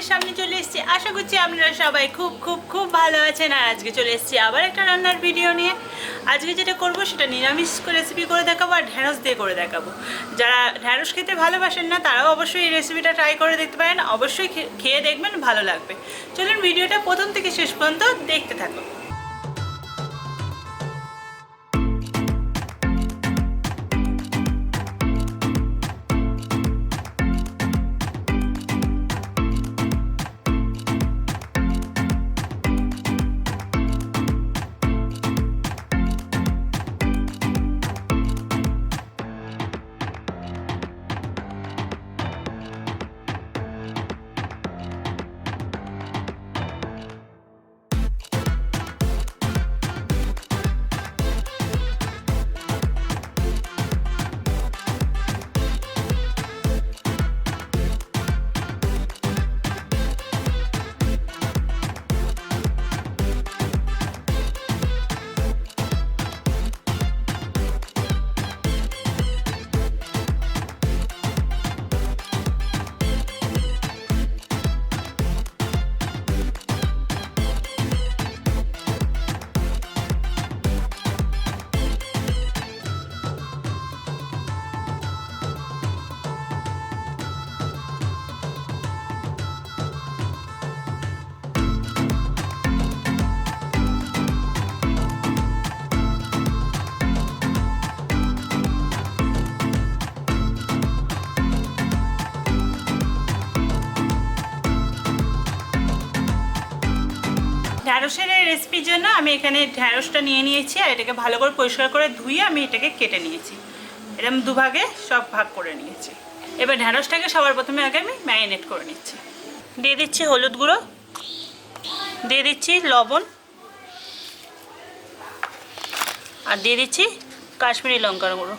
আপনাদের সামনে চলে এসেছি। আশা করছি আপনারা সবাই খুব খুব খুব ভালো আছেন। আর আজকে চলে এসেছি আবার একটা রান্নার ভিডিও নিয়ে। আজকে যেটা করব সেটা নিরামিষ রেসিপি করে দেখাবো আর ঢ্যাঁড়স দিয়ে করে দেখাবো। যারা ঢ্যাঁড়স খেতে ভালোবাসেন না তারাও অবশ্যই এই রেসিপিটা ট্রাই করে দেখতে পারেন। অবশ্যই খেয়ে দেখবেন, ভালো লাগবে। চলুন ভিডিওটা প্রথম থেকে শেষ পর্যন্ত দেখতে থাকুন। ঢ্যাঁড়সের এই রেসিপির জন্য আমি এখানে ঢ্যাঁড়সটা নিয়ে নিয়েছি আর এটাকে ভালো করে পরিষ্কার করে ধুয়ে আমি এটাকে কেটে নিয়েছি। এরকম দুভাগে সব ভাগ করে নিয়েছি। এবার ঢ্যাঁড়সটাকে সবার প্রথমে আগে আমি ম্যারিনেট করে নিচ্ছি। দিয়ে দিচ্ছি হলুদ গুঁড়ো, দিয়ে দিচ্ছি লবণ, আর দিয়ে দিচ্ছি কাশ্মীরি লঙ্কার গুঁড়ো।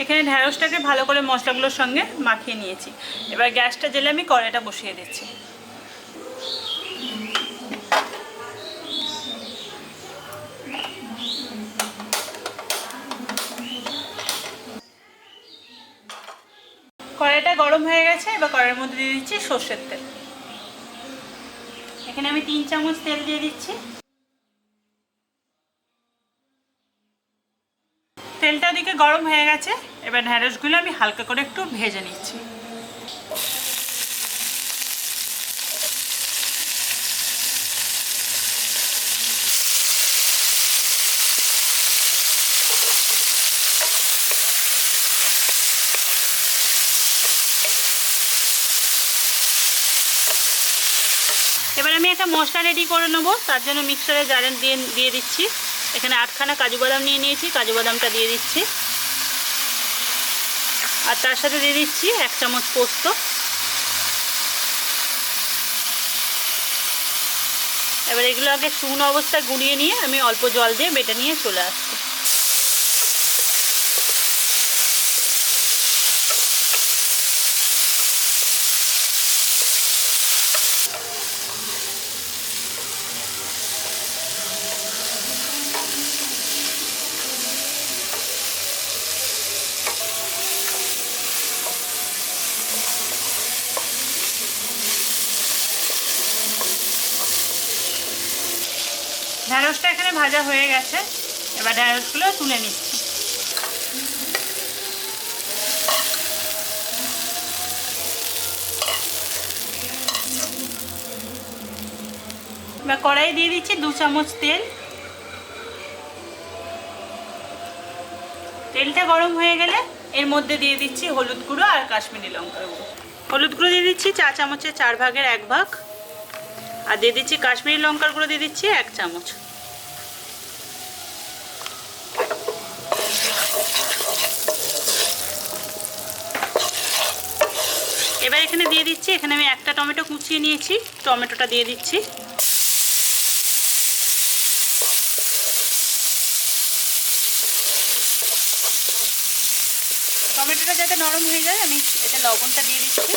এখানে ঢ্যাঁড়সটাকে ভালো করে মশলাগুলোর সঙ্গে মাখিয়ে নিয়েছি। এবার গ্যাসটা জ্বেলে আমি কড়াইটা বসিয়ে দিচ্ছি। কড়াইটা গরম হয়ে গেছে। এবার কড়াইয়ের মধ্যে দিয়ে দিচ্ছি সর্ষের তেল। এখানে আমি 3 চামচ তেল দিয়ে দিচ্ছি। তেলটা দিকে গরম হয়ে গেছে। এবার ঢ্যাঁড়সগুলো আমি হালকা করে একটু ভেজে নিচ্ছি। এবার আমি একটা মশলা রেডি করে নেবো। তার জন্য মিক্সারে জারে দিয়ে দিচ্ছি। এখানে 8খানা কাজু বাদাম নিয়ে নিয়েছি, কাজু বাদামটা দিয়ে দিচ্ছি। আর তার সাথে দিয়ে দিচ্ছি 1 চামচ পোস্ত। এবার এগুলো আগে শুকনো অবস্থায় গুঁড়িয়ে নিয়ে আমি অল্প জল দিয়ে বেটে নিয়ে চলে আসছি। ঢ্যাঁড়সটা এখানে ভাজা হয়ে গেছে। এবার ঢ্যাঁড়সগুলো তুলে নিচ্ছি। এবার কড়াই দিয়ে দিচ্ছি 2 চামচ তেল। তেলটা গরম হয়ে গেলে এর মধ্যে দিয়ে দিচ্ছি হলুদ গুঁড়ো আর কাশ্মীরি লঙ্কার গুঁড়ো। হলুদ গুঁড়ো দিয়ে দিচ্ছি 4 চামচের 4 ভাগের 1 ভাগ। আর দিয়ে দিচ্ছি কাশ্মীরি লঙ্কার গুঁড়ো, দিয়ে দিচ্ছি 1 চামচ। এবার এখানে দিয়ে দিচ্ছি, এখানে আমি একটা টমেটো কুচিয়ে নিয়েছি, টমেটোটা দিয়ে দিচ্ছি। টমেটোটা যাতে নরম হয়ে যায় আমি এতে লবণটা দিয়ে দিচ্ছি।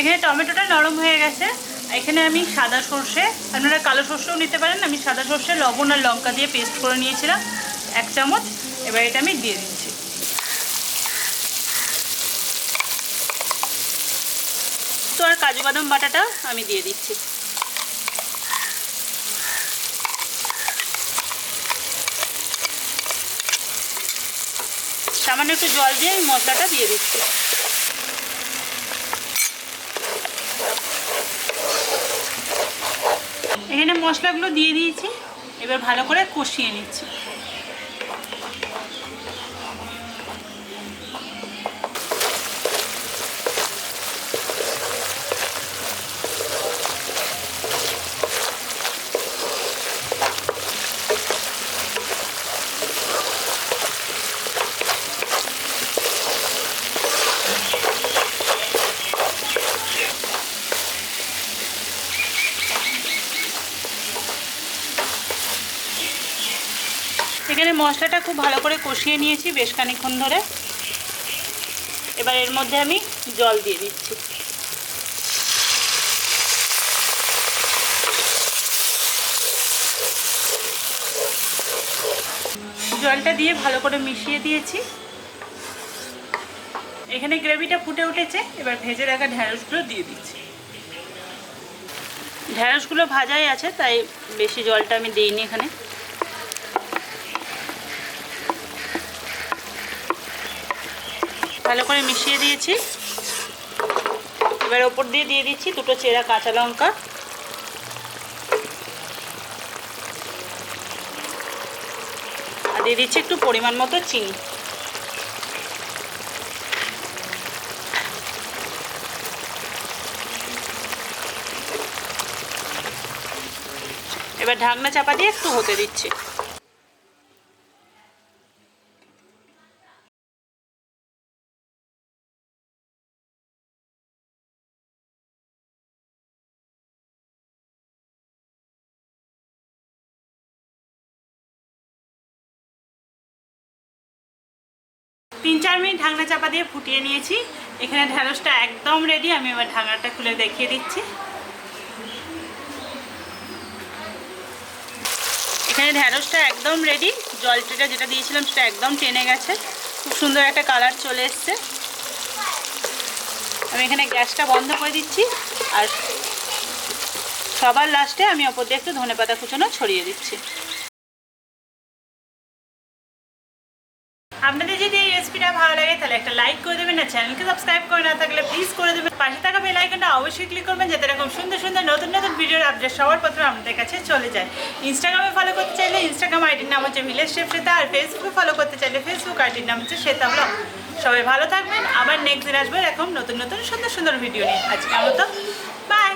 এখানে টমেটোটা নরম হয়ে গেছে। এখানে আমি সাদা সর্ষে, আপনারা কালো সর্ষেও নিতে পারেন, আমি সাদা সর্ষে লবণ আর লঙ্কা দিয়ে পেস্ট করে নিয়েছিলাম 1 চামচ। এবার এটা আমি দিয়ে দিচ্ছি। তো আর কাজু বাদাম বাটাটা আমি দিয়ে দিচ্ছি। সামান্য একটু জল দিয়ে আমি মশলাটা দিয়ে দিচ্ছি। এখানে মশলাগুলো দিয়ে দিয়েছি, এবার ভালো করে কষিয়ে নিচ্ছি। এখানে মশলাটা খুব ভালো করে কষিয়ে নিয়েছি বেশ খানিকক্ষণ ধরে। এবার এর মধ্যে আমি জল দিয়ে দিচ্ছি। জলটা দিয়ে ভালো করে মিশিয়ে দিয়েছি। এখানে গ্রেভিটা ফুটে উঠেছে, এবার ভেজে রাখা ঢ্যাঁড়সগুলো দিয়ে দিচ্ছি। ঢ্যাঁড়সগুলো ভাজাই আছে, তাই বেশি জলটা আমি দিইনি। এখানে ভালো করে মিশিয়ে দিয়েছি। এবার ওপর দিয়ে দিয়ে দিচ্ছি 2টো চেরা কাঁচা লঙ্কা। আর দিয়ে দিচ্ছি একটু পরিমাণ মতো চিনি। এবার ঢাকনা চাপা দিয়ে একটু হতে দিচ্ছি। 3-4 মিনিট ঢাকনা চাপা দিয়ে ফুটিয়ে নিয়েছি। এখানে ঢ্যাঁড়সটা একদম রেডি। আমি এবার ঢাকনাটা খুলে দেখিয়ে দিচ্ছি। এখানে ঢ্যাঁড়সটা একদম রেডি। জলটা যেটা দিয়েছিলাম সেটা একদম টেনে গেছে, খুব সুন্দর একটা কালার চলে এসছে। আমি এখানে গ্যাসটা বন্ধ করে দিচ্ছি। আর সবার লাস্টে আমি ওপর দিয়ে একটু ধনেপাতা কুচানো ছড়িয়ে দিচ্ছি। আপনাদের যদি এই রেসিপিটা ভালো লাগে তাহলে একটা লাইক করে দেবেন, আর চ্যানেলকে সাবস্ক্রাইব করে না থাকলে প্লিজ করে দেবেন। পাশে থাকা বেল আইকনটা অবশ্যই ক্লিক করবেন, যাতে এরকম সুন্দর সুন্দর নতুন নতুন ভিডিওর আপডেট সবার প্রথমে আপনাদের কাছে চলে যায়। ইনস্টাগ্রামে ফলো করতে চাইলে ইনস্টাগ্রাম আইডির নাম হচ্ছে ভিলেজ শেফ শ্বেতা, আর ফেসবুকে ফলো করতে চাইলে ফেসবুক আইডির নাম হচ্ছে শ্বেতা ব্লগ। সবাই ভালো থাকবেন। আবার নেক্সট দিন আসবো এরকম নতুন নতুন সুন্দর সুন্দর ভিডিও নিয়ে। আজকের মতো বাই।